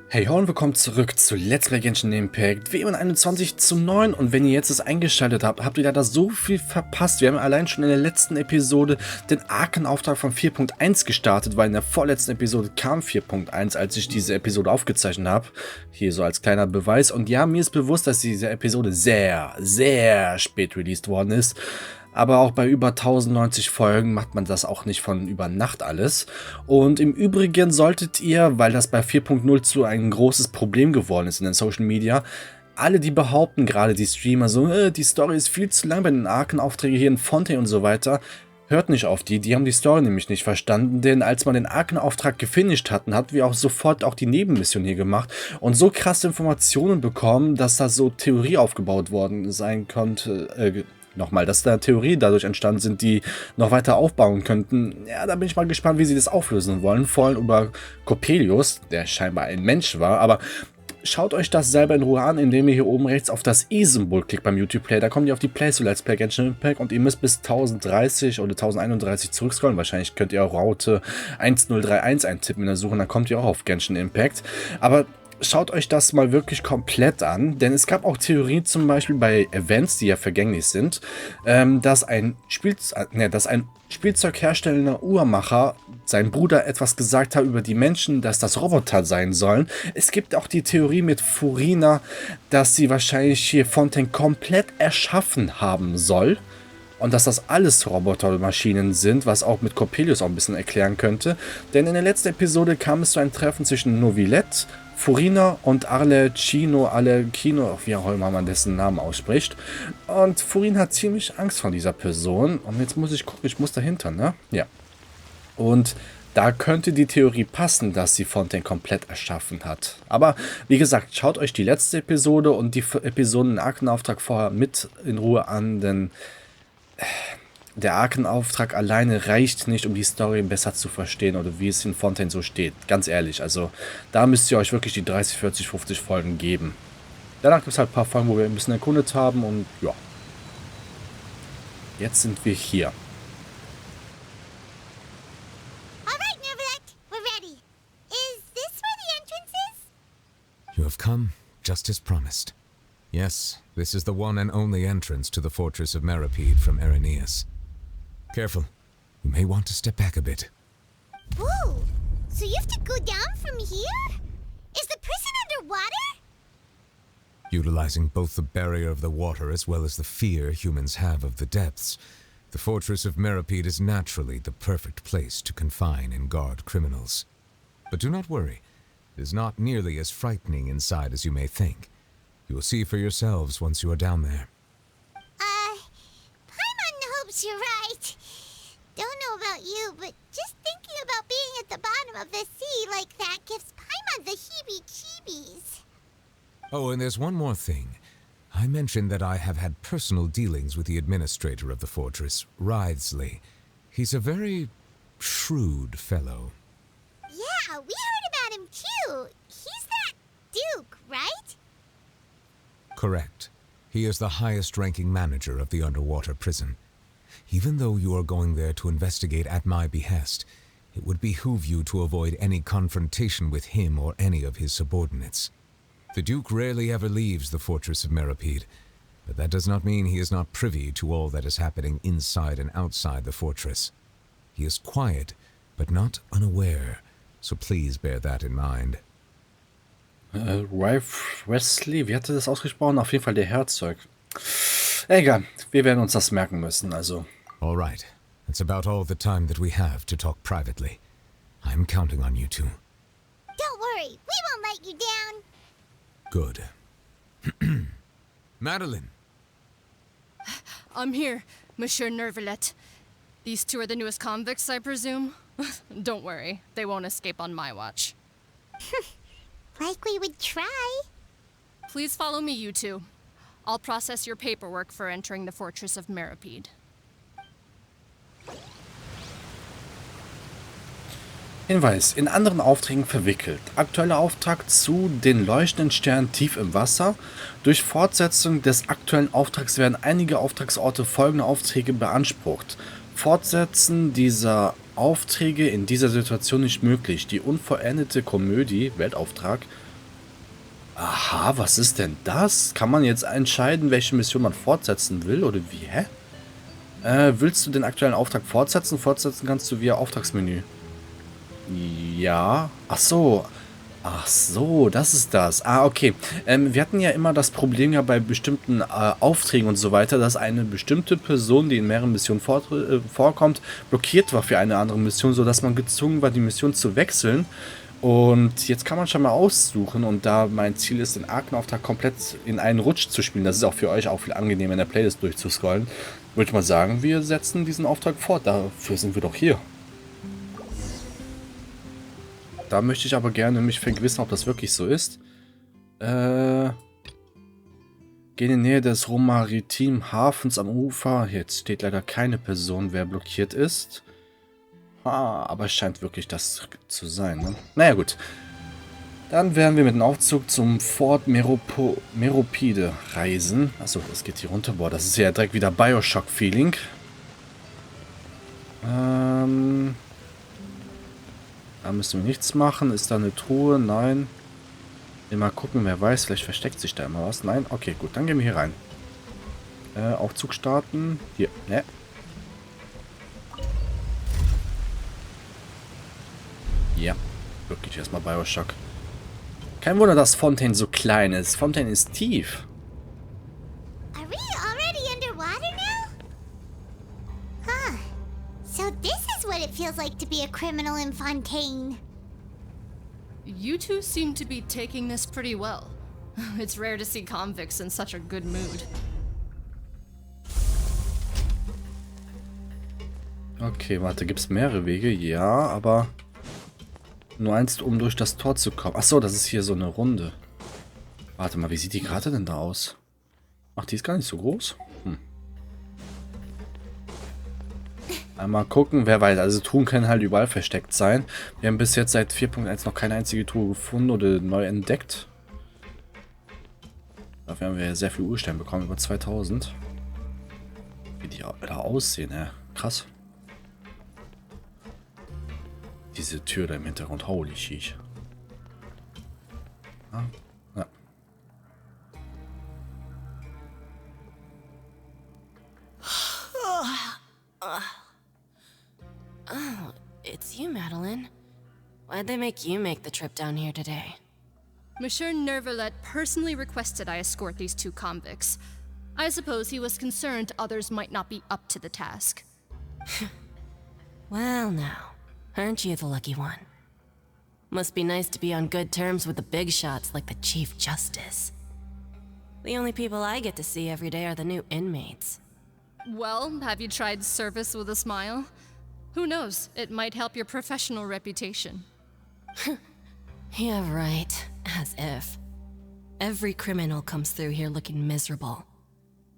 Hey ho und willkommen zurück zu Let's Play Genshin Impact W21:9 und wenn ihr jetzt es eingeschaltet habt, habt ihr leider so viel verpasst. Wir haben allein schon in der letzten Episode den Arkenauftrag von 4.1 gestartet, weil in der vorletzten Episode kam 4.1, als ich diese Episode aufgezeichnet habe. Hier so als kleiner Beweis. Und ja, mir ist bewusst, dass diese Episode sehr, sehr spät released worden ist. Aber auch bei über 1090 Folgen macht man das auch nicht von über Nacht alles. Und im Übrigen solltet ihr, weil das bei 4.0 zu ein großes Problem geworden ist in den Social Media, alle, die behaupten, gerade die Streamer, so, die Story ist viel zu lang bei den Arkenaufträgen hier in Fontaine und so weiter, hört nicht auf die haben die Story nämlich nicht verstanden, denn als man den Arkenauftrag gefinisht hatten, hatten wir auch sofort auch die Nebenmission hier gemacht und so krasse Informationen bekommen, dass da so Theorie aufgebaut worden sein konnte, nochmal, dass da Theorien dadurch entstanden sind, die noch weiter aufbauen könnten. Ja, da bin ich mal gespannt, wie sie das auflösen wollen. Vor allem über Coppelius, der scheinbar ein Mensch war. Aber schaut euch das selber in Ruhe an, indem ihr hier oben rechts auf das E-Symbol klickt beim YouTube-Play. Da kommt ihr auf die Plays zu Let's Play Genshin Impact und ihr müsst bis 1030 oder 1031 zurückscrollen. Wahrscheinlich könnt ihr auch Route 1031 eintippen in der Suche, dann kommt ihr auch auf Genshin Impact. Aber schaut euch das mal wirklich komplett an, denn es gab auch Theorien zum Beispiel bei Events, die ja vergänglich sind, dass ein Spielzeug herstellender Uhrmacher sein Bruder etwas gesagt hat über die Menschen, dass das Roboter sein sollen. Es gibt auch die Theorie mit Furina, dass sie wahrscheinlich hier Fontaine komplett erschaffen haben soll. Und dass das alles Robotermaschinen sind, was auch mit Coppelius auch ein bisschen erklären könnte. Denn in der letzten Episode kam es zu einem Treffen zwischen Neuvillette, Furina und Arlecchino, wie auch immer man dessen Namen ausspricht. Und Furin hat ziemlich Angst vor dieser Person. Und jetzt muss ich gucken, ich muss dahinter, ne? Ja. Und da könnte die Theorie passen, dass sie Fontaine komplett erschaffen hat. Aber wie gesagt, schaut euch die letzte Episode und die Episoden Arkenauftrag vorher mit in Ruhe an, denn der Arkenauftrag alleine reicht nicht, um die Story besser zu verstehen oder wie es in Fontaine so steht. Ganz ehrlich, also da müsst ihr euch wirklich die 30, 40, 50 Folgen geben. Danach gibt es halt ein paar Folgen, wo wir ein bisschen erkundet haben und ja. Jetzt sind wir hier. Alright, Neuvillette, we're ready. Is this where the entrance is? You have come, just as promised. Yes, this is the one and only entrance to the fortress of Méropide from Aeneas. Careful, you may want to step back a bit. Whoa, so you have to go down from here? Is the prison underwater? Utilizing both the barrier of the water as well as the fear humans have of the depths, the fortress of Méropide is naturally the perfect place to confine and guard criminals. But do not worry, it is not nearly as frightening inside as you may think. You will see for yourselves once you are down there. Paimon hopes you're right. Don't know about you, but just thinking about being at the bottom of the sea like that gives Paimon the heebie-jeebies. Oh, and there's one more thing. I mentioned that I have had personal dealings with the administrator of the fortress, Wriothesley. He's a very shrewd fellow. Yeah, we heard about him too. He's that Duke, right? Correct. He is the highest-ranking manager of the underwater prison. Even though you are going there to investigate at my behest, it would behoove you to avoid any confrontation with him or any of his subordinates. The Duke rarely ever leaves the fortress of Méropide, but that does not mean he is not privy to all that is happening inside and outside the fortress. He is quiet, but not unaware, so please bear that in mind. Wesley, wie hatte das ausgesprochen? Auf jeden Fall der Herzog. Egal, wir werden uns das merken müssen, also. All right, that's about all the time that we have to talk privately. I'm counting on you two. Don't worry, we won't let you down. Good. Madeline! I'm here, Monsieur Neuvillette. These two are the newest convicts, I presume? Don't worry, they won't escape on my watch. Like we would try. Please follow me, you two. I'll process your paperwork for entering the fortress of Méropide. Hinweis, in anderen Aufträgen verwickelt. Aktueller Auftrag zu den leuchtenden Sternen tief im Wasser. Durch Fortsetzung des aktuellen Auftrags werden einige Auftragsorte folgende Aufträge beansprucht. Fortsetzen dieser Aufträge in dieser Situation nicht möglich. Die unvollendete Komödie, Weltauftrag, Aha, was ist denn das? Kann man jetzt entscheiden, welche Mission man fortsetzen will, oder wie? Hä? Willst du den aktuellen Auftrag fortsetzen? Fortsetzen kannst du via Auftragsmenü. Ja. Ach so. Ach so, das ist das. Ah, okay. Wir hatten ja immer das Problem ja bei bestimmten Aufträgen und so weiter, dass eine bestimmte Person, die in mehreren Missionen vorkommt, blockiert war für eine andere Mission, sodass man gezwungen war, die Mission zu wechseln. Und jetzt kann man schon mal aussuchen, und da mein Ziel ist, den Arkenauftrag komplett in einen Rutsch zu spielen, das ist auch für euch auch viel angenehmer, in der Playlist durchzuscrollen, würde ich mal sagen, wir setzen diesen Auftrag fort. Dafür sind wir doch hier. Da möchte ich aber gerne mich vergewissern, ob das wirklich so ist. Geh in die Nähe des maritimen Hafens am Ufer. Jetzt steht leider keine Person, wer blockiert ist. Aber es scheint wirklich das zu sein, ne? Naja, gut. Dann werden wir mit dem Aufzug zum Fort Méropide reisen. Achso, das geht hier runter. Boah, das ist ja direkt wieder Bioshock-Feeling. Da müssen wir nichts machen. Ist da eine Truhe? Nein. Mal gucken, wer weiß. Vielleicht versteckt sich da immer was. Nein? Okay, gut. Dann gehen wir hier rein. Aufzug starten. Hier. Ne? Ja. Wirklich erstmal Bioshock. Kein Wunder, dass Fontaine so klein ist. Fontaine ist tief. Are we already underwater now? Huh. So this is what it feels like to be a criminal in Fontaine. You two seem to be taking this pretty well. It's rare to see convicts in such a good mood. Okay, warte, gibt es mehrere Wege? Ja, aber nur eins, um durch das Tor zu kommen. Achso, das ist hier so eine Runde. Warte mal, wie sieht die Karte denn da aus? Ach, die ist gar nicht so groß. Einmal gucken, wer weiß. Also Truhen können halt überall versteckt sein. Wir haben bis jetzt seit 4.1 noch keine einzige Truhe gefunden oder neu entdeckt. Dafür haben wir sehr viel Urstein bekommen, über 2000. Wie die da aussehen, ja. Krass. Diese Tür da im Hintergrund, holy shit. Ah, ja. Oh, it's you, Madeline. Why'd they make you make the trip down here today? Monsieur Neuvillette personally requested I escort these two convicts. I suppose he was concerned others might not be up to the task. Well, now, aren't you the lucky one? Must be nice to be on good terms with the big shots like the Chief Justice. The only people I get to see every day are the new inmates. Well, have you tried service with a smile? Who knows, it might help your professional reputation. Yeah, right. As if. Every criminal comes through here looking miserable.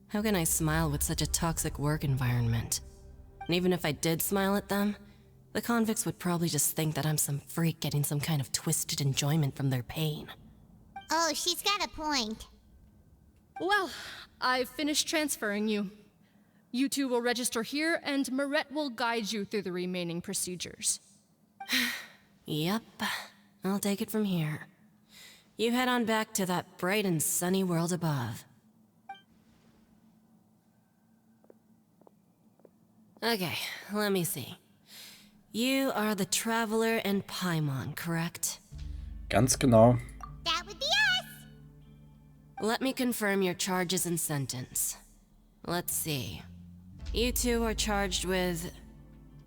How can I smile with such a toxic work environment? And even if I did smile at them, the convicts would probably just think that I'm some freak getting some kind of twisted enjoyment from their pain. Oh, she's got a point. Well, I've finished transferring you. You two will register here, and Mirette will guide you through the remaining procedures. Yep, I'll take it from here. You head on back to that bright and sunny world above. Okay, let me see. You are the Traveler and Paimon, correct? Ganz genau. That would be us. Let me confirm your charges and sentence. Let's see. You two are charged with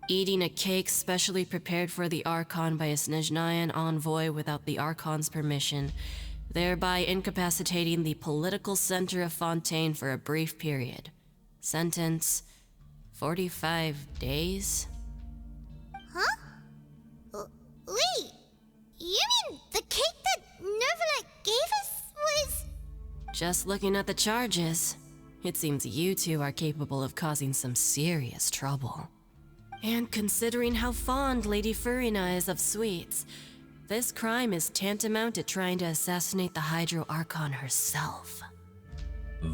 eating a cake specially prepared for the Archon by a Snezhnayan envoy without the Archon's permission, thereby incapacitating the political center of Fontaine for a brief period. Sentence: 45 days? Huh? Wait, you mean the cake that Neuvillette gave us was... Just looking at the charges, it seems you two are capable of causing some serious trouble. And considering how fond Lady Furina is of sweets, this crime is tantamount to trying to assassinate the Hydro Archon herself.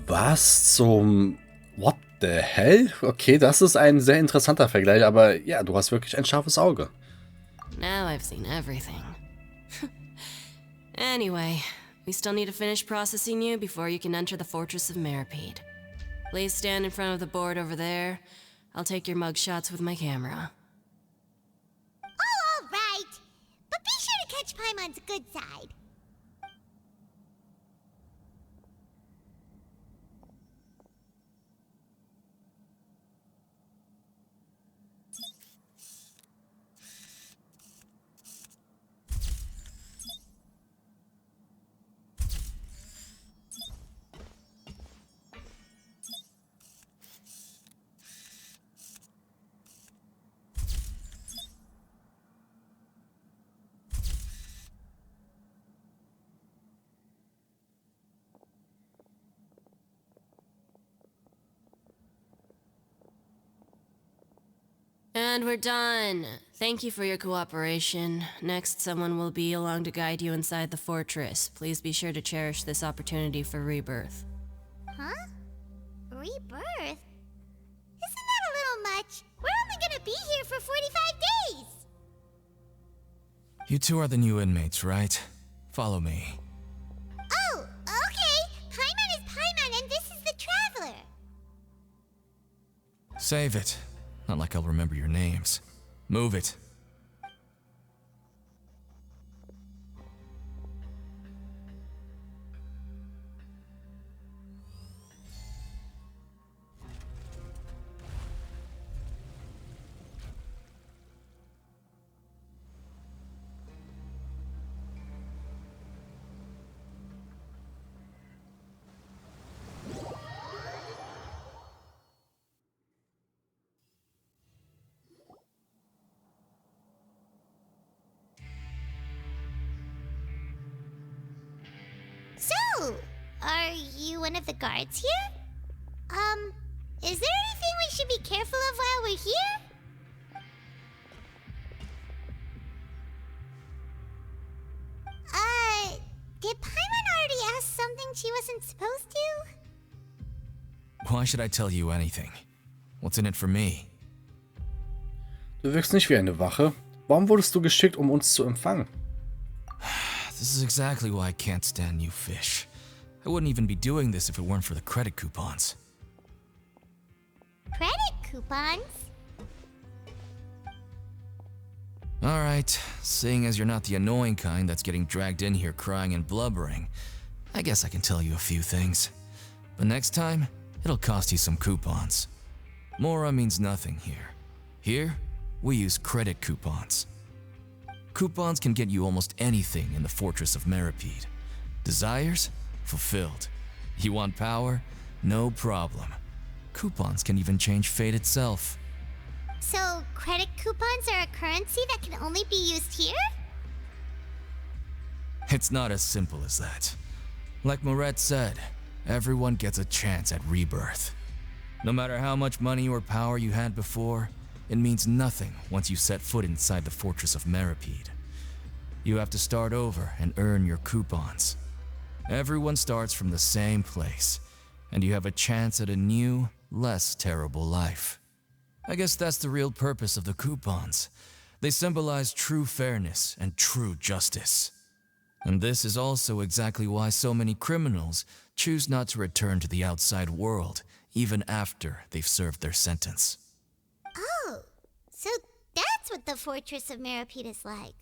Was zum... What the hell? Okay, das ist ein sehr interessanter Vergleich, aber ja, du hast wirklich ein scharfes Auge. Now I've seen everything. Anyway, We still need to finish processing you before you can enter the Fortress of Méropide. Please stand in front of the board over there. I'll take your mugshots with my camera. Oh, all right. But be sure to catch Paimon's good side. And we're done. Thank you for your cooperation. Next, someone will be along to guide you inside the fortress. Please be sure to cherish this opportunity for rebirth. Huh? Rebirth? Isn't that a little much? We're only gonna be here for 45 days! You two are the new inmates, right? Follow me. Oh, okay. Paimon is Paimon and this is the Traveler. Save it. Not like I'll remember your names. Move it. So, are you one of the guards here? Is there anything we should be careful of while we're here? Did Paimon already ask something she wasn't supposed to? Why should I tell you anything? What's in it for me? Du wirkst nicht wie eine Wache. Warum wurdest du geschickt, um uns zu empfangen? This is exactly why I can't stand you fish. I wouldn't even be doing this if it weren't for the credit coupons. Credit coupons? Alright, seeing as you're not the annoying kind that's getting dragged in here crying and blubbering, I guess I can tell you a few things. But next time, it'll cost you some coupons. Mora means nothing here. Here, we use credit coupons. Coupons can get you almost anything in the Fortress of Méropide. Desires? Fulfilled. You want power? No problem. Coupons can even change fate itself. So, credit coupons are a currency that can only be used here? It's not as simple as that. Like Moret said, everyone gets a chance at rebirth. No matter how much money or power you had before, it means nothing once you set foot inside the Fortress of Méropide. You have to start over and earn your coupons. Everyone starts from the same place, and you have a chance at a new, less terrible life. I guess that's the real purpose of the coupons. They symbolize true fairness and true justice. And this is also exactly why so many criminals choose not to return to the outside world, even after they've served their sentence. Oh, so that's what the Fortress of Méropide is like.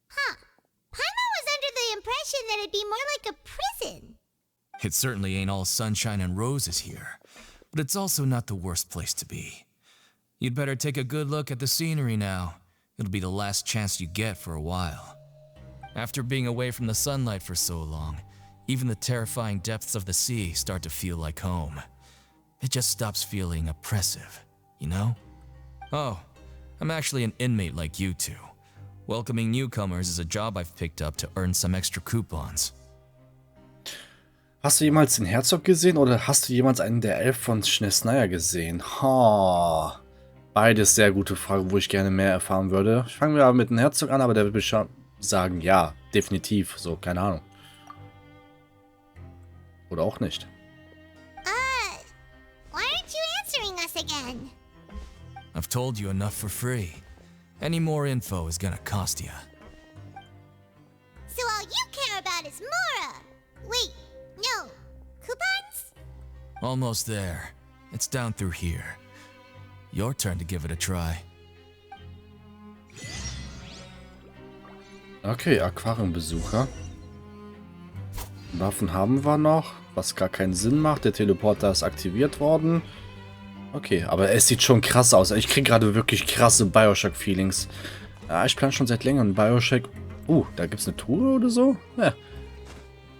Huh. Paimon was under the impression that it'd be more like a prison. It certainly ain't all sunshine and roses here, but it's also not the worst place to be. You'd better take a good look at the scenery now. It'll be the last chance you get for a while. After being away from the sunlight for so long, even the terrifying depths of the sea start to feel like home. It just stops feeling oppressive, you know? Oh, I'm actually an inmate like you two. Welcoming newcomers is a job I've picked up to earn some extra coupons. Hast du jemals den Herzog gesehen oder hast du jemals einen der Elf von Schnellsnaya gesehen? Ha. Beides sehr gute Fragen, wo ich gerne mehr erfahren würde. Ich fange mal mit dem Herzog an, aber der wird bestimmt sagen, ja, definitiv. So, keine Ahnung. Oder auch nicht. Why aren't you answering us again? I've told you enough for free. Any more info is gonna cost you. So all you care about is Mora. Almost there. It's down through here. Your turn to give it a try. Okay, Aquariumbesucher. Waffen haben wir noch, was gar keinen Sinn macht. Der Teleporter ist aktiviert worden. Okay, aber es sieht schon krass aus. Ich kriege gerade wirklich krasse Bioshock-Feelings. Ja, ich plane schon seit längerem Bioshock. Da gibt es eine Truhe oder so? Ja.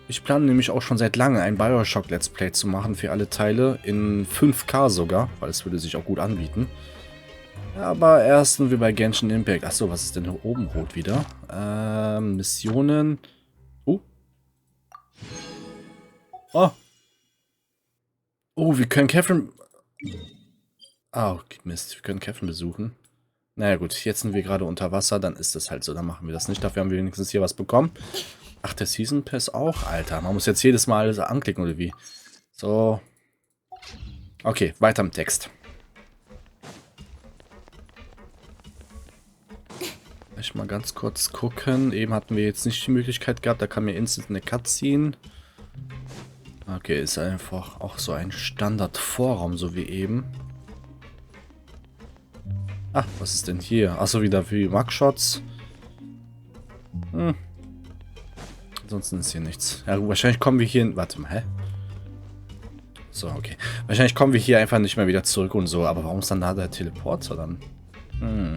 Ich plane nämlich auch schon seit langem ein Bioshock Let's Play zu machen für alle Teile. In 5K sogar, weil es würde sich auch gut anbieten. Aber erst wie bei Genshin Impact. Achso, was ist denn hier oben rot wieder? Missionen. Oh, wir können Catherine... Okay, Mist. Wir können Catherine besuchen. Naja gut, jetzt sind wir gerade unter Wasser. Dann ist das halt so. Dann machen wir das nicht. Dafür haben wir wenigstens hier was bekommen. Ach, der Season Pass auch? Alter, man muss jetzt jedes Mal alles anklicken, oder wie? So. Okay, weiter im Text. Ich mal ganz kurz gucken. Eben hatten wir jetzt nicht die Möglichkeit gehabt. Da kam mir instant eine Cutscene. Okay, ist einfach auch so ein Standard-Vorraum, so wie eben. Ach, was ist denn hier? Achso, wieder für die Mugshots. Ansonsten ist hier nichts. Ja, wahrscheinlich kommen wir hier... Warte mal, hä? So, okay. Wahrscheinlich kommen wir hier einfach nicht mehr wieder zurück und so. Aber warum ist dann da der Teleporter dann?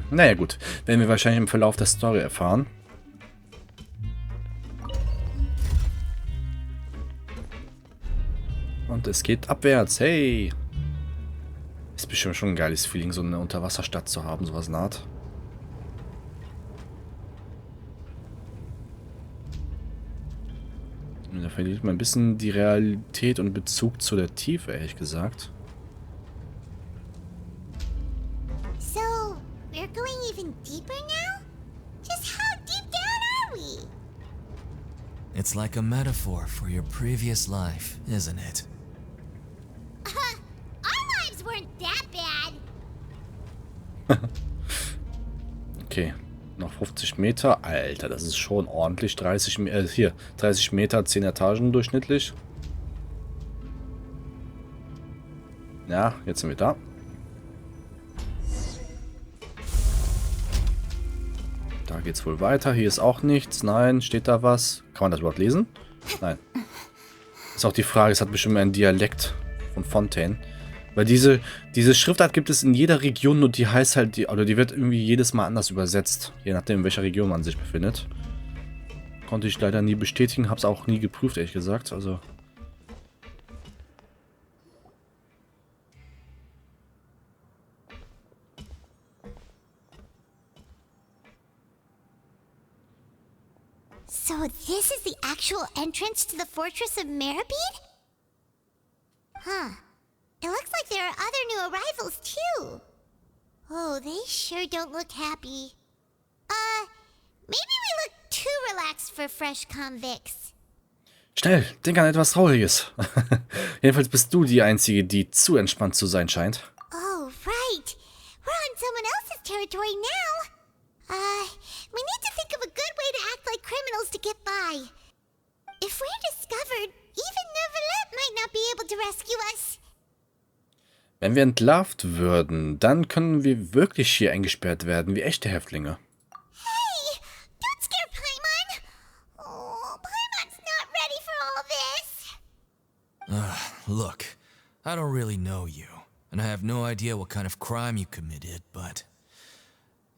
Naja, gut. Werden wir wahrscheinlich im Verlauf der Story erfahren. Und es geht abwärts. Hey! Ist bestimmt schon ein geiles Feeling, so eine Unterwasserstadt zu haben, sowas naht. Und da verliert man ein bisschen die Realität und Bezug zu der Tiefe, ehrlich gesagt. So, we're going even deeper now? Just how deep down are we? It's like a metaphor for your previous life, isn't it? Our lives weren't that bad. Okay, noch 50 Meter. Alter, das ist schon ordentlich. 30 Meter, 10 Etagen durchschnittlich. Ja, jetzt sind wir da. Da geht's wohl weiter. Hier ist auch nichts. Nein, steht da was? Kann man das überhaupt lesen? Nein. Ist auch die Frage, es hat bestimmt einen Dialekt von Fontaine. Weil diese Schriftart gibt es in jeder Region und die heißt halt, die wird irgendwie jedes Mal anders übersetzt. Je nachdem, in welcher Region man sich befindet. Konnte ich leider nie bestätigen, hab's auch nie geprüft, ehrlich gesagt. Also. So this is the actual entrance to the fortress of Méropide? Huh. It looks like there are other new arrivals, too. Oh, they sure don't look happy. Maybe we look too relaxed for fresh convicts. Schnell, denk an etwas Trauriges. Jedenfalls bist du die Einzige, die zu entspannt zu sein scheint. Oh, right. We're on someone else's territory now. We need to think of a good way to act like criminals to get by. If we're discovered, even Neuvillette might not be able to rescue us. Wenn wir entlarvt würden, dann können wir wirklich hier eingesperrt werden, wie echte Häftlinge. Hey, don't scare Paimon. Oh, Paimon's not ready for all this. Look, I don't really know you, and I have no idea what kind of crime you committed, but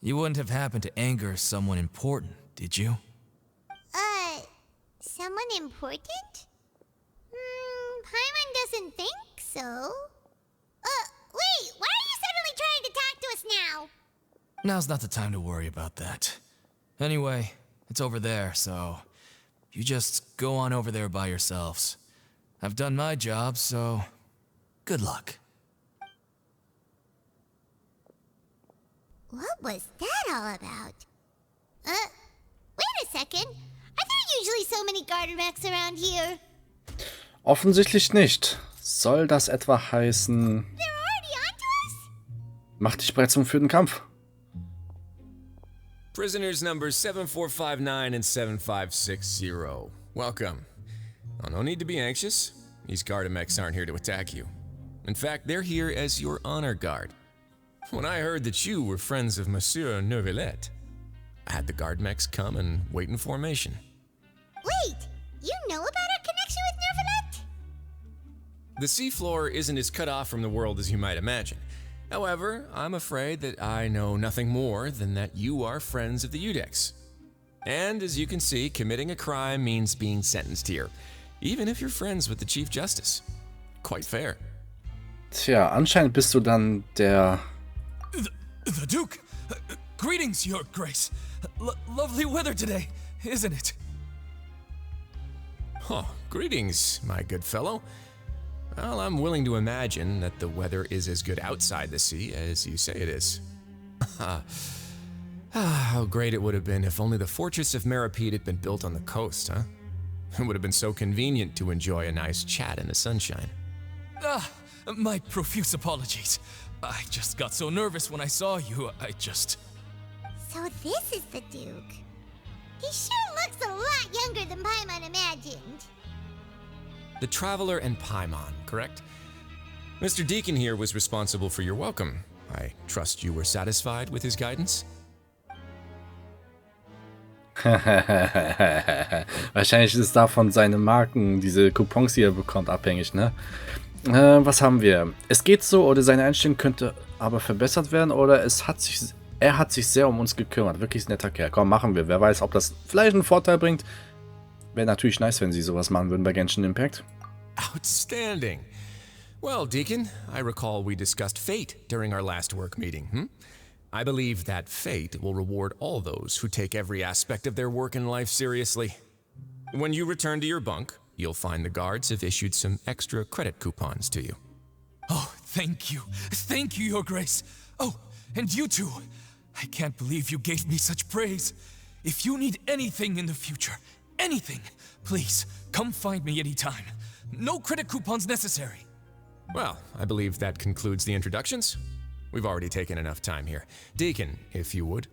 you wouldn't have happened to anger someone important, did you? Someone important? Paimon doesn't think so. Wait, why are you suddenly trying to talk to us now? Now's not the time to worry about that. Anyway, it's over there, so you just go on over there by yourselves. I've done my job, so good luck. What was that all about? Wait a second. Are there usually so many Gardermechs around here? Offensichtlich nicht. Soll das etwa heißen... They're already onto us? Mach dich bereit zum vierten Kampf. Prisoners numbers 7459 and 7560. Welcome. Oh, no need to be anxious. These Gardermechs aren't here to attack you. In fact, they're here as your honor guard. When I heard that you were friends of Monsieur Neuvillette, I had the guard mechs come and wait in formation. Wait, you know about our connection with Neuvillette? The seafloor isn't as cut off from the world as you might imagine. However, I'm afraid that I know nothing more than that you are friends of the Udex. And as you can see, committing a crime means being sentenced here, even if you're friends with the Chief Justice. Quite fair. Tja, anscheinend bist du dann der... The Duke! Greetings, Your Grace. Lovely weather today, isn't it? Oh, greetings, my good fellow. Well, I'm willing to imagine that the weather is as good outside the sea as you say it is. How great it would have been if only the Fortress of Méropide had been built on the coast, huh? It would have been so convenient to enjoy a nice chat in the sunshine. My profuse apologies. I just got so nervous when I saw you, So this is the Duke. He sure looks a lot younger than Paimon imagined. The Traveler and Paimon, correct? Mr. Deacon here was responsible for your welcome. I trust you were satisfied with his guidance? Wahrscheinlich ist es davon seine Marken, diese Coupons, die er bekommt, abhängig, ne? Was haben wir? Es geht so, oder seine Einstellung könnte aber verbessert werden, oder er hat sich sehr um uns gekümmert. Wirklich ein netter Kerl. Komm, machen wir. Wer weiß, ob das vielleicht einen Vorteil bringt. Wäre natürlich nice, wenn sie sowas machen würden bei Genshin Impact. Outstanding. Well, Deacon, I recall we discussed fate during our last work meeting, I believe that fate will reward all those who take every aspect of their work in life seriously. When you return to your bunk, you'll find the guards have issued some extra credit coupons to you. Oh, thank you. Thank you, Your Grace. Oh, and you too. I can't believe you gave me such praise. If you need anything in the future, anything, please, come find me anytime. No credit coupons necessary. Well, I believe that concludes the introductions. We've already taken enough time here. Deacon, if you would.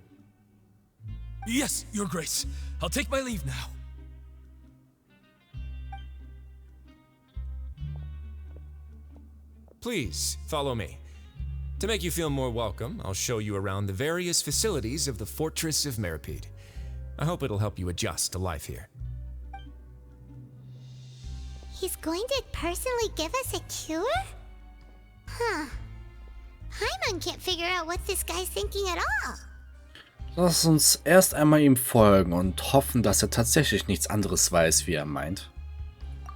Yes, Your Grace. I'll take my leave now. Please, follow me. To make you feel more welcome, I'll show you around the various facilities of the Fortress of Méropide. I hope it'll help you adjust to life here. He's going to personally give us a cure? Huh. Paimon can't figure out what this guy's thinking at all. Lass uns erst einmal ihm folgen und hoffen, dass er tatsächlich nichts anderes weiß, wie er meint.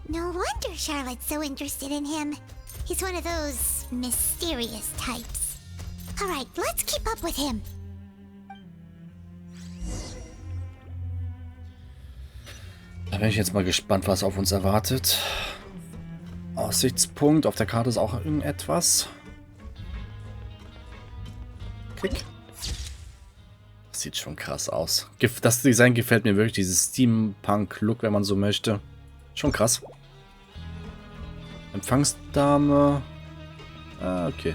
No wonder Charlotte's so interested in him. He's one of those mysterious types. Alright, let's keep up with him. Da bin ich jetzt mal gespannt, was auf uns erwartet. Aussichtspunkt, auf der Karte ist auch irgendetwas. Klick. Das sieht schon krass aus. Das Design gefällt mir wirklich, dieses Steampunk-Look, wenn man so möchte. Schon krass. Empfangsdame. Ah, okay.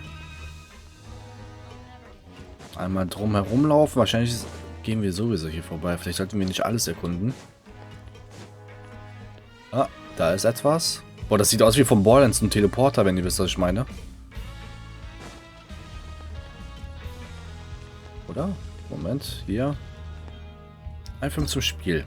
Einmal drum herum laufen. Wahrscheinlich gehen wir sowieso hier vorbei. Vielleicht sollten wir nicht alles erkunden. Ah, da ist etwas. Boah, das sieht aus wie vom Borderlands ein Teleporter, wenn ihr wisst, was ich meine. Oder? Moment, hier. Einfach zum Spiel.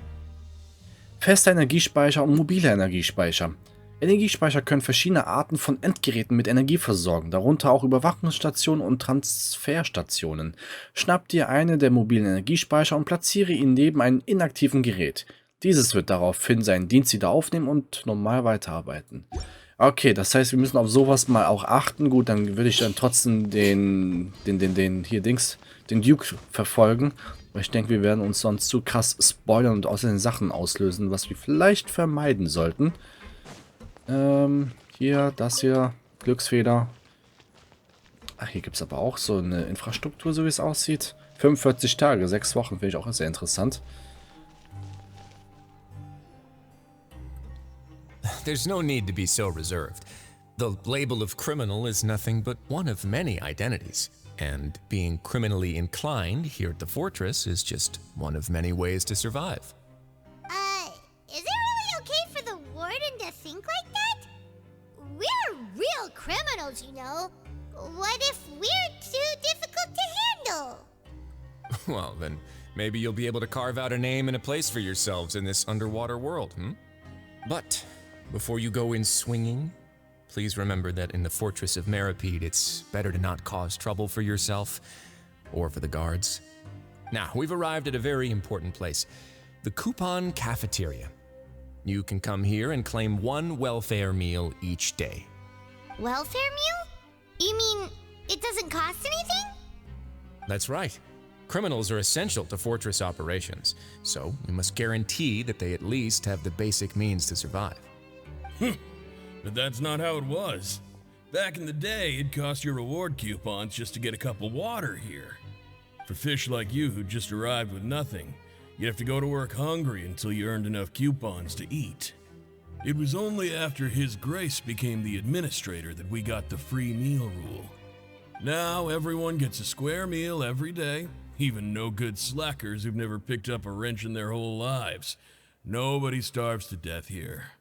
Fester Energiespeicher und mobile Energiespeicher. Energiespeicher können verschiedene Arten von Endgeräten mit Energie versorgen, darunter auch Überwachungsstationen und Transferstationen. Schnapp dir eine der mobilen Energiespeicher und platziere ihn neben einem inaktiven Gerät. Dieses wird daraufhin seinen Dienst wieder aufnehmen und normal weiterarbeiten. Okay, das heißt, wir müssen auf sowas mal auch achten. Gut, dann würde ich dann trotzdem den Duke verfolgen. Weil ich denke, wir werden uns sonst zu krass spoilern und außerdem Sachen auslösen, was wir vielleicht vermeiden sollten. Hier, das hier, Glücksfeder. Ach, hier gibt es aber auch so eine Infrastruktur, so wie es aussieht. 45 Tage, 6 Wochen, finde ich auch sehr interessant. There's no need to be so reserved. The label of criminal is nothing but one of many identities. And being criminally inclined here at the fortress is just one of many ways to survive. Is it really okay for the warden to think like that? We're real real criminals, you know. What if we're too difficult to handle? Well, then maybe you'll be able to carve out a name and a place for yourselves in this underwater world, But before you go in swinging, please remember that in the Fortress of Méropide, it's better to not cause trouble for yourself or for the guards. Now, we've arrived at a very important place, the Coupon Cafeteria. You can come here and claim one welfare meal each day. Welfare meal? You mean it doesn't cost anything? That's right. Criminals are essential to Fortress operations, so we must guarantee that they at least have the basic means to survive. But that's not how it was. Back in the day, it cost your reward coupons just to get a cup of water here. For fish like you who just arrived with nothing, you'd have to go to work hungry until you earned enough coupons to eat. It was only after His Grace became the administrator that we got the free meal rule. Now everyone gets a square meal every day, even no good slackers who've never picked up a wrench in their whole lives. Nobody starves to death here.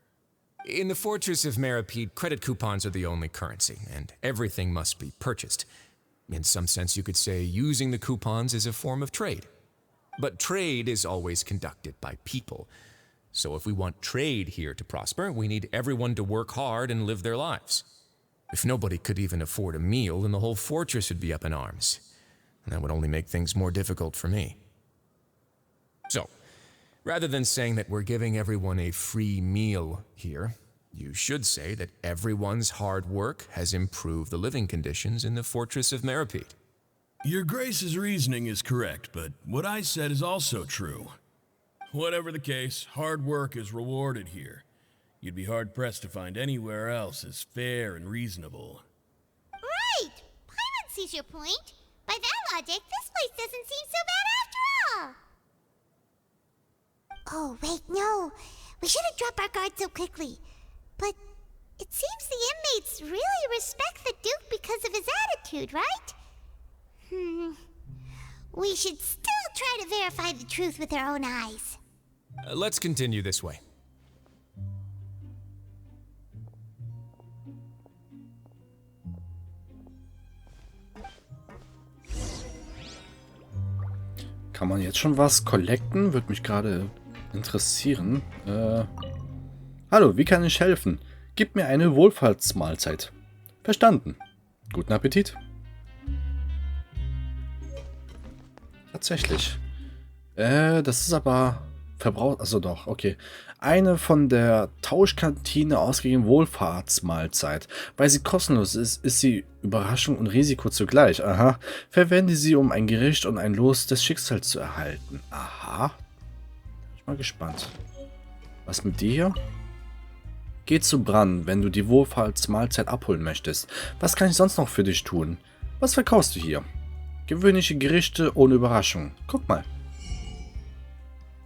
In the Fortress of Méropide, credit coupons are the only currency, and everything must be purchased. In some sense, you could say using the coupons is a form of trade. But trade is always conducted by people. So if we want trade here to prosper, we need everyone to work hard and live their lives. If nobody could even afford a meal, then the whole fortress would be up in arms. And that would only make things more difficult for me. So, rather than saying that we're giving everyone a free meal here, you should say that everyone's hard work has improved the living conditions in the Fortress of Méropide. Your Grace's reasoning is correct, but what I said is also true. Whatever the case, hard work is rewarded here. You'd be hard-pressed to find anywhere else as fair and reasonable. Right! Paimon sees your point. By that logic, this place doesn't seem so bad after all. Oh, wait, no. We shouldn't drop our guard so quickly. But it seems the inmates really respect the Duke because of his attitude, right? We should still try to verify the truth with our own eyes. Let's continue this way. Kann man jetzt schon was collecten? Würde mich gerade interessieren. Hallo, wie kann ich helfen? Gib mir eine Wohlfahrtsmahlzeit. Verstanden. Guten Appetit. Tatsächlich. Das ist aber verbraucht. Also doch, okay. Eine von der Tauschkantine ausgegebene Wohlfahrtsmahlzeit. Weil sie kostenlos ist, ist sie Überraschung und Risiko zugleich. Aha. Verwende sie, um ein Gericht und ein Los des Schicksals zu erhalten. Aha. Bin ich mal gespannt. Was mit dir hier? Geh zu Bran, wenn du die Wohlfahrtsmahlzeit abholen möchtest. Was kann ich sonst noch für dich tun? Was verkaufst du hier? Gewöhnliche Gerichte ohne Überraschung. Guck mal.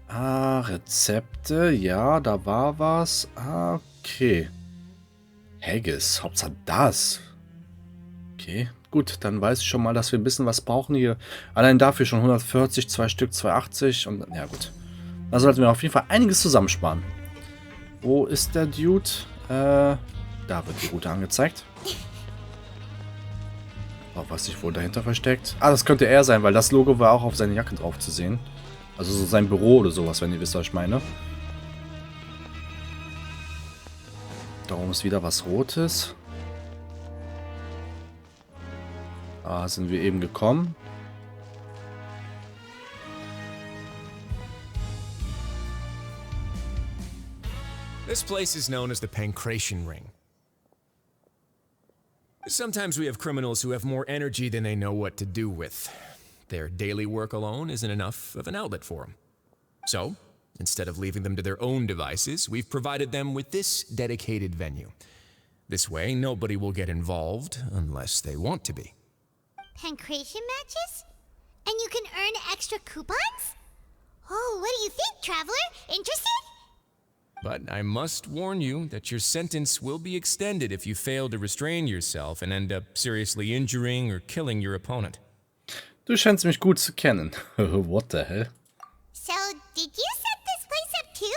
Ah, Rezepte. Ja, da war was. Ah, okay. Haggis. Hauptsache das. Okay, gut. Dann weiß ich schon mal, dass wir ein bisschen was brauchen hier. Allein dafür schon 140, 2 Stück, 280. Und ja, gut. Da sollten wir auf jeden Fall einiges zusammensparen. Wo ist der Dude? Da wird die Route angezeigt. Oh, was sich wohl dahinter versteckt. Ah, das könnte er sein, weil das Logo war auch auf seine Jacke drauf zu sehen. Also so sein Büro oder sowas, wenn ihr wisst, was ich meine. Da oben ist wieder was Rotes. Ah, sind wir eben gekommen. This place is known as the Pancration Ring. Sometimes we have criminals who have more energy than they know what to do with. Their daily work alone isn't enough of an outlet for them. So, instead of leaving them to their own devices, we've provided them with this dedicated venue. This way, nobody will get involved unless they want to be. Pancration matches? And you can earn extra coupons? Oh, what do you think, traveler? Interested? But I must warn you that your sentence will be extended if you fail to restrain yourself and end up seriously injuring or killing your opponent. Du scheinst mich gut zu kennen. What the hell? So, did you set this place up too?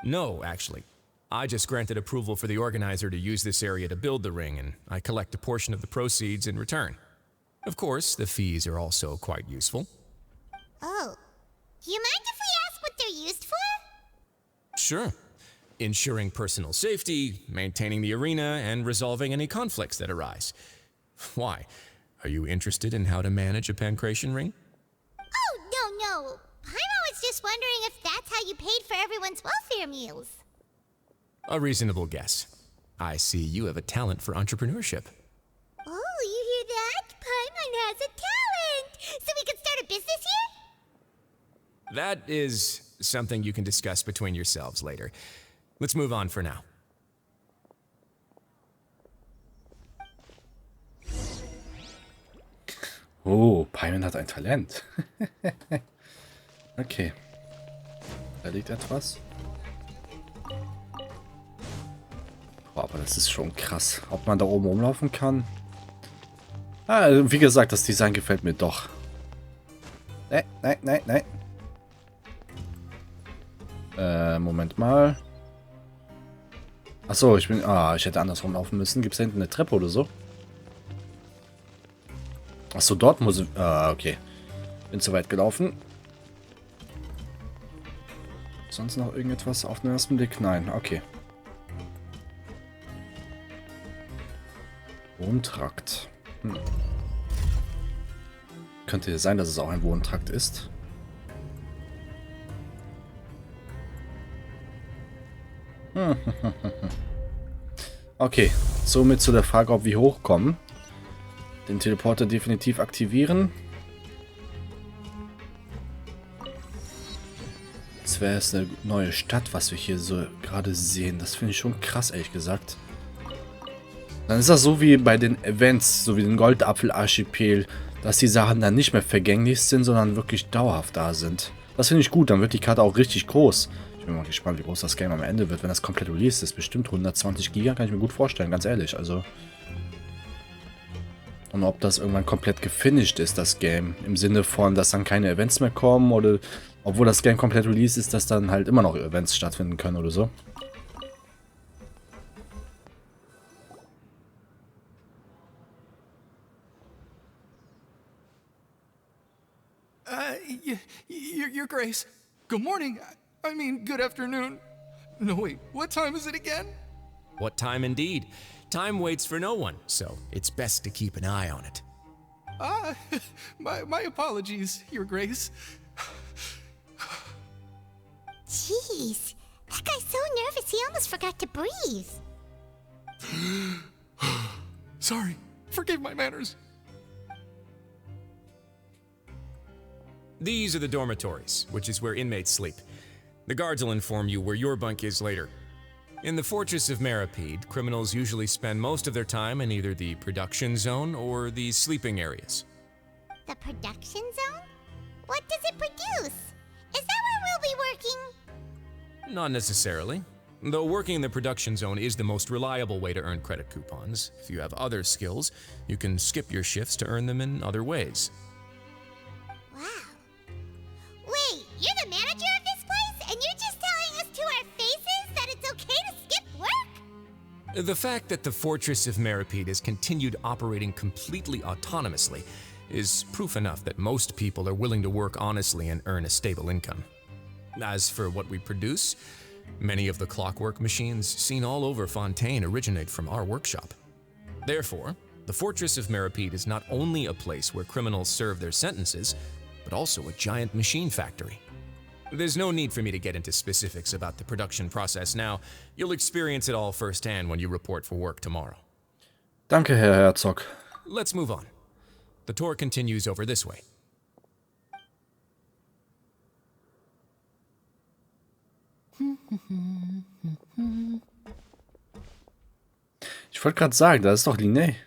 No, actually. I just granted approval for the organizer to use this area to build the ring, and I collect a portion of the proceeds in return. Of course, the fees are also quite useful. Oh. Do you mind if we ask what they're used for? Sure. Ensuring personal safety, maintaining the arena, and resolving any conflicts that arise. Why? Are you interested in how to manage a pancration ring? Oh, no. Paimon was just wondering if that's how you paid for everyone's welfare meals. A reasonable guess. I see you have a talent for entrepreneurship. Oh, you hear that? Paimon has a talent! So we can start a business here? That is something you can discuss between yourselves later. Let's move on for now. Oh, Paimon hat ein Talent. Okay. Da liegt etwas. Boah, aber das ist schon krass. Ob man da oben rumlaufen kann? Ah, wie gesagt, das Design gefällt mir doch. Nein. Moment mal. Achso, ich hätte andersrum laufen müssen. Gibt es da hinten eine Treppe oder so? Achso, dort muss ich... okay. Bin zu weit gelaufen. Sonst noch irgendetwas auf den ersten Blick? Nein, okay. Wohntrakt. Könnte sein, dass es auch ein Wohntrakt ist. Okay, somit zu der Frage, ob wir hochkommen. Den Teleporter definitiv aktivieren. Das wäre jetzt eine neue Stadt, was wir hier so gerade sehen. Das finde ich schon krass, ehrlich gesagt. Dann ist das so wie bei den Events, so wie den Goldapfel-Archipel, dass die Sachen dann nicht mehr vergänglich sind, sondern wirklich dauerhaft da sind. Das finde ich gut, dann wird die Karte auch richtig groß. Ich bin mal gespannt, wie groß das Game am Ende wird, wenn das komplett released ist. Bestimmt 120 Giga, kann ich mir gut vorstellen, ganz ehrlich. Also. Und ob das irgendwann komplett gefinished ist, das Game. Im Sinne von, dass dann keine Events mehr kommen oder obwohl das Game komplett released ist, dass dann halt immer noch Events stattfinden können oder so. Your Grace. Good morning. I mean, good afternoon. No, wait, what time is it again? What time indeed? Time waits for no one, so it's best to keep an eye on it. My apologies, Your Grace. Jeez, that guy's so nervous he almost forgot to breathe. Sorry, forgive my manners. These are the dormitories, which is where inmates sleep. The guards will inform you where your bunk is later. In the Fortress of Méropide, criminals usually spend most of their time in either the production zone or the sleeping areas. The production zone? What does it produce? Is that where we'll be working? Not necessarily. Though working in the production zone is the most reliable way to earn credit coupons, if you have other skills, you can skip your shifts to earn them in other ways. Wow. Wait, you're the manager of this place, and you're just telling us to our faces that it's okay to skip work? The fact that the Fortress of Méropide has continued operating completely autonomously is proof enough that most people are willing to work honestly and earn a stable income. As for what we produce, many of the clockwork machines seen all over Fontaine originate from our workshop. Therefore, the Fortress of Méropide is not only a place where criminals serve their sentences, but also a giant machine factory. There's no need for me to get into specifics about the production process now. You'll experience it all firsthand when you report for work tomorrow. Danke, Herr Herzog. Let's move on. The tour continues over this way. Ich wollte gerade sagen, da ist doch Linné.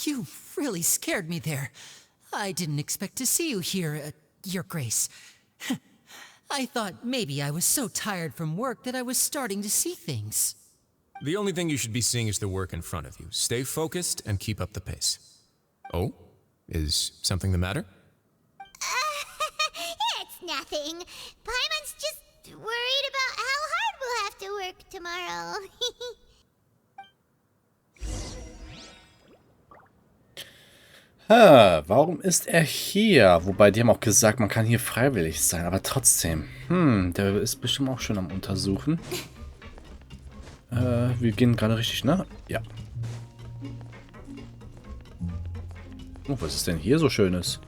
You really scared me there. I didn't expect to see you here, Your Grace. I thought maybe I was so tired from work that I was starting to see things. The only thing you should be seeing is the work in front of you. Stay focused and keep up the pace. Oh? Is something the matter? It's nothing. Paimon's just worried about how hard we'll have to work tomorrow. Warum ist er hier? Wobei, die haben auch gesagt, man kann hier freiwillig sein, aber trotzdem. Der ist bestimmt auch schon am Untersuchen. Wir gehen gerade richtig, ne? Ja. Oh, was ist denn hier so Schönes?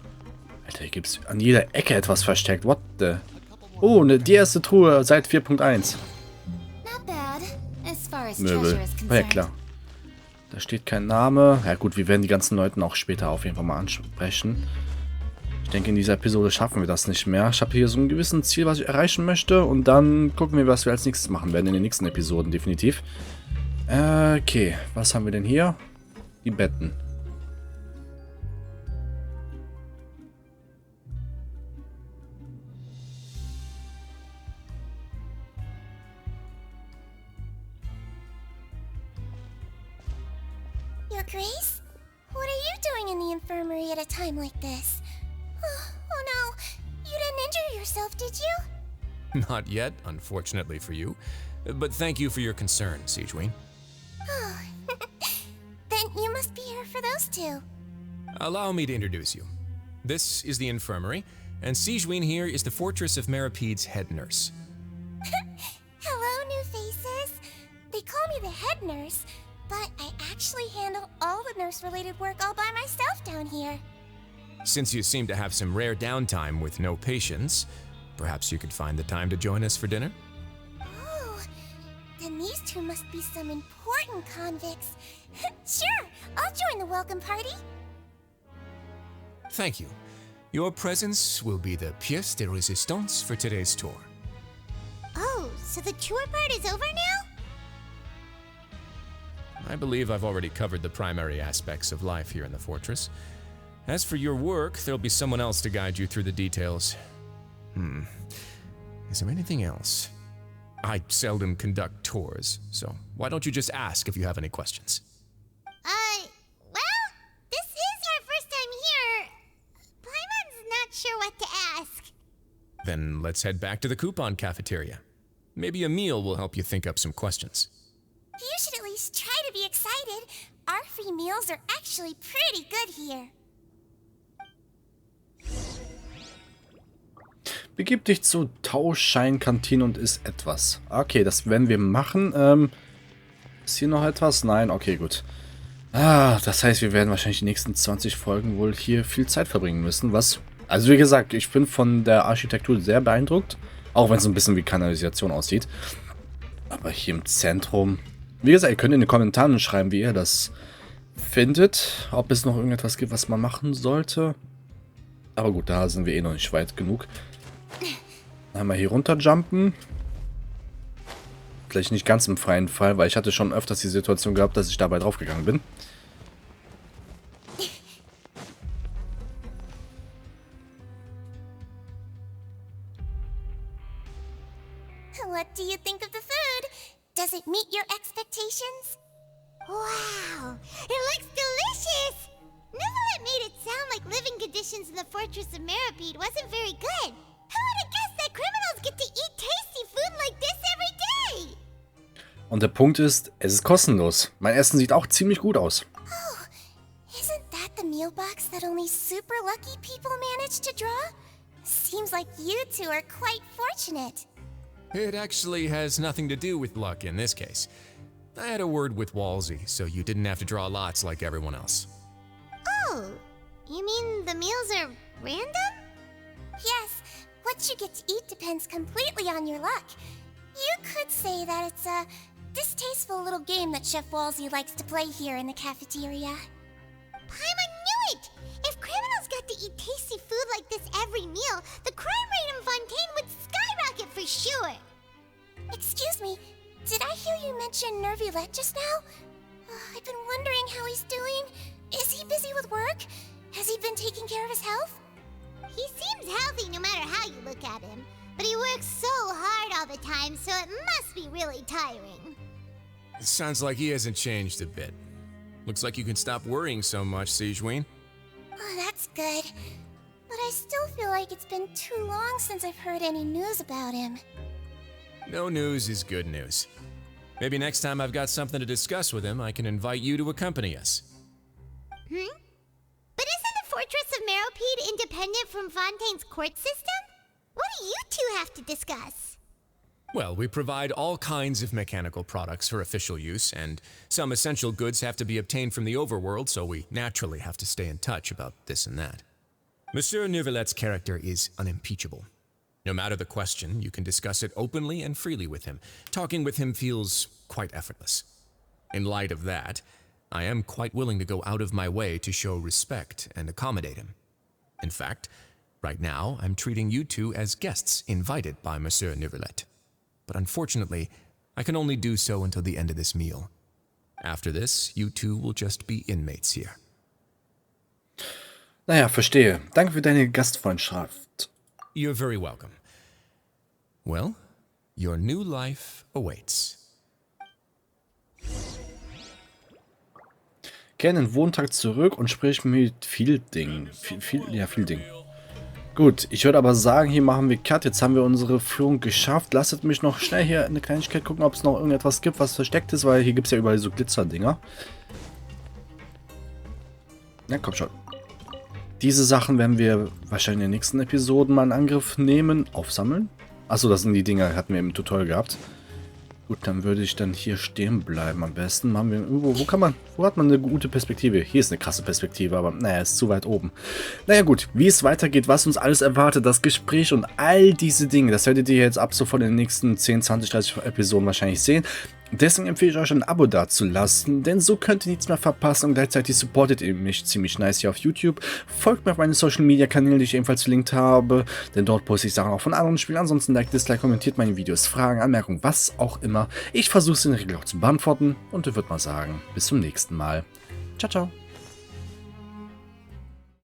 Alter, hier gibt's an jeder Ecke etwas versteckt. What the? Oh, die erste Truhe seit 4.1. Möbel. Oh ja, klar. Da steht kein Name. Ja gut, wir werden die ganzen Leute auch später auf jeden Fall mal ansprechen. Ich denke, in dieser Episode schaffen wir das nicht mehr. Ich habe hier so ein gewisses Ziel, was ich erreichen möchte. Und dann gucken wir, was wir als nächstes machen werden in den nächsten Episoden, definitiv. Okay, was haben wir denn hier? Die Betten. Your Grace? What are you doing in the infirmary at a time like this? Oh no, you didn't injure yourself, did you? Not yet, unfortunately for you. But thank you for your concern, Sigewinne. Oh, then you must be here for those two. Allow me to introduce you. This is the infirmary, and Sigewinne here is the Fortress of Méropide's head nurse. Hello, new faces. They call me the head nurse, but I actually handle all the nurse-related work all by myself down here. Since you seem to have some rare downtime with no patients, perhaps you could find the time to join us for dinner? Oh, then these two must be some important convicts. Sure, I'll join the welcome party. Thank you. Your presence will be the pièce de résistance for today's tour. Oh, so the tour part is over now? I believe I've already covered the primary aspects of life here in the fortress. As for your work, there'll be someone else to guide you through the details. Is there anything else? I seldom conduct tours, so why don't you just ask if you have any questions? Well, this is our first time here. Paimon's not sure what to ask. Then let's head back to the coupon cafeteria. Maybe a meal will help you think up some questions. You should at least try to be excited. Our free meals are actually pretty good here. Begib dich zur Tauschscheinkantine und isst etwas. Okay, das werden wir machen. Ist hier noch etwas? Nein, okay, gut. Das heißt, wir werden wahrscheinlich die nächsten 20 Folgen wohl hier viel Zeit verbringen müssen. Also wie gesagt, ich bin von der Architektur sehr beeindruckt. Auch wenn es ein bisschen wie Kanalisation aussieht. Aber hier im Zentrum... Wie gesagt, ihr könnt in den Kommentaren schreiben, wie ihr das findet. Ob es noch irgendetwas gibt, was man machen sollte. Aber gut, da sind wir eh noch nicht weit genug. Einmal hier runterjumpen. Vielleicht nicht ganz im freien Fall, weil ich hatte schon öfters die Situation gehabt, dass ich dabei draufgegangen bin. What do you think of the food? Does it meet your expectations? Wow, it looks delicious! Neuvillette made it sound like living conditions in the Fortress of Méropide wasn't very good. Who would have guessed that criminals get to eat tasty food like this every day? Und der Punkt ist, es ist kostenlos. Mein Essen sieht auch ziemlich gut aus. Oh, isn't that the meal box that only super lucky people manage to draw? Seems like you two are quite fortunate. It actually has nothing to do with luck in this case. I had a word with Walsey, so you didn't have to draw lots like everyone else. Oh, you mean the meals are random? Yes, what you get to eat depends completely on your luck. You could say that it's a distasteful little game that Chef Walsey likes to play here in the cafeteria. Paimon knew it! If criminals got to eat tasty food like this every meal, the crime rate in Fontaine would skyrocket for sure! Excuse me, did I hear you mention Neuvillette just now? I've been wondering how he's doing. Is he busy with work? Has he been taking care of his health? He seems healthy no matter how you look at him. But he works so hard all the time, so it must be really tiring. Sounds like he hasn't changed a bit. Looks like you can stop worrying so much, Sigewinne. Oh, that's good. But I still feel like it's been too long since I've heard any news about him. No news is good news. Maybe next time I've got something to discuss with him, I can invite you to accompany us. But isn't the Fortress of Méropide independent from Fontaine's court system? What do you two have to discuss? Well, we provide all kinds of mechanical products for official use, and some essential goods have to be obtained from the overworld, so we naturally have to stay in touch about this and that. Monsieur Neuvillette's character is unimpeachable. No matter the question, you can discuss it openly and freely with him. Talking with him feels quite effortless. In light of that, I am quite willing to go out of my way to show respect and accommodate him. In fact, right now, I'm treating you two as guests invited by Monsieur Neuvillette. But unfortunately, I can only do so until the end of this meal. After this, you two will just be inmates here. Naja, verstehe. Danke für deine Gastfreundschaft. You're very welcome. Well, your new life awaits. Kehr in den Wohntag zurück und sprich mit Fielding. Fielding. Gut, ich würde aber sagen, hier machen wir Cut. Jetzt haben wir unsere Führung geschafft. Lasst mich noch schnell hier eine Kleinigkeit gucken, ob es noch irgendetwas gibt, was versteckt ist, weil hier gibt es ja überall so Glitzerdinger. Na, komm schon. Diese Sachen werden wir wahrscheinlich in den nächsten Episoden mal in Angriff nehmen. Aufsammeln. Achso, das sind die Dinger, hatten wir im Tutorial gehabt. Gut, dann würde ich dann hier stehen bleiben am besten. Haben wir irgendwo, wo hat man eine gute Perspektive? Hier ist eine krasse Perspektive, aber naja, ist zu weit oben. Naja gut, wie es weitergeht, was uns alles erwartet, das Gespräch und all diese Dinge, das werdet ihr jetzt ab sofort in den nächsten 10, 20, 30 Episoden wahrscheinlich sehen. Deswegen empfehle ich euch ein Abo dazulassen, denn so könnt ihr nichts mehr verpassen und gleichzeitig supportet ihr mich ziemlich nice hier auf YouTube. Folgt mir auf meinen Social Media Kanälen, die ich ebenfalls verlinkt habe, denn dort poste ich Sachen auch von anderen Spielen. Ansonsten liked, dislike, kommentiert meine Videos, Fragen, Anmerkungen, was auch immer. Ich versuche es in der Regel auch zu beantworten und ich würde mal sagen, bis zum nächsten Mal. Ciao, ciao.